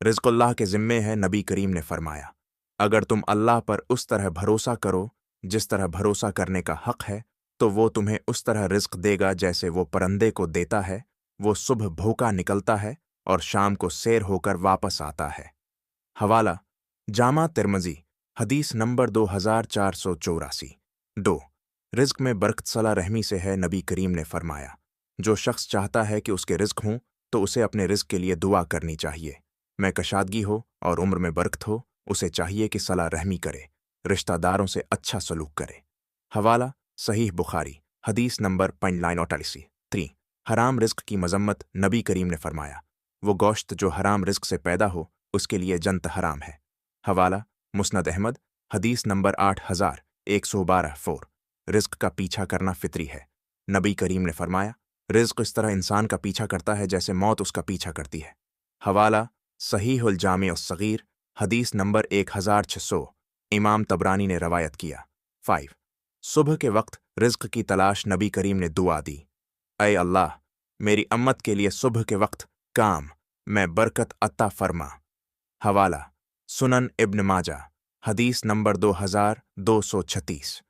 रिज़्क़ अल्लाह के ज़िम्मे है। नबी करीम ने फरमाया, अगर तुम अल्लाह पर उस तरह भरोसा करो जिस तरह भरोसा करने का हक़ है, तो वो तुम्हें उस तरह रिज़्क़ देगा जैसे वो परंदे को देता है। वो सुबह भूखा निकलता है और शाम को सैर होकर वापस आता है। हवाला जामा तिर्मिज़ी, हदीस नंबर 2484। 2 रिज़्क़ में बरकत सला रहमी से है। नबी करीम ने फरमाया, जो शख्स चाहता है कि उसके रिज़्क़ हों तो उसे अपने रिज़्क़ के लिए दुआ करनी चाहिए। में कशादगी हो और उम्र में बरकत हो, उसे चाहिए कि सला रहमी करे, रिश्तेदारों से अच्छा सलूक करे। हवाला सहीह बुखारी, हदीस नंबर 548। 3 हराम रिज़्क़ की मजम्मत। नबी करीम ने फरमाया, वो गोश्त जो हराम रिज़्क़ से पैदा हो उसके लिए जन्नत हराम है। हवाला मुस्नद अहमद, हदीस नंबर 8112। 4 रिज़्क़ का पीछा करना फितरी है। नबी करीम ने फरमाया, रिज़्क़ इस तरह इंसान का पीछा करता है जैसे मौत उसका पीछा करती है। हवाला सहीहुल जामी अस्सगीर, हदीस नंबर 1600। इमाम तबरानी ने रवायत किया। 5 सुबह के वक्त रिज़्क़ की तलाश। नबी करीम ने दुआ दी, ऐ अल्लाह, मेरी अम्मत के लिए सुबह के वक्त काम में बरकत अता फरमा। हवाला सुनन इब्न माजा, हदीस नंबर 2236।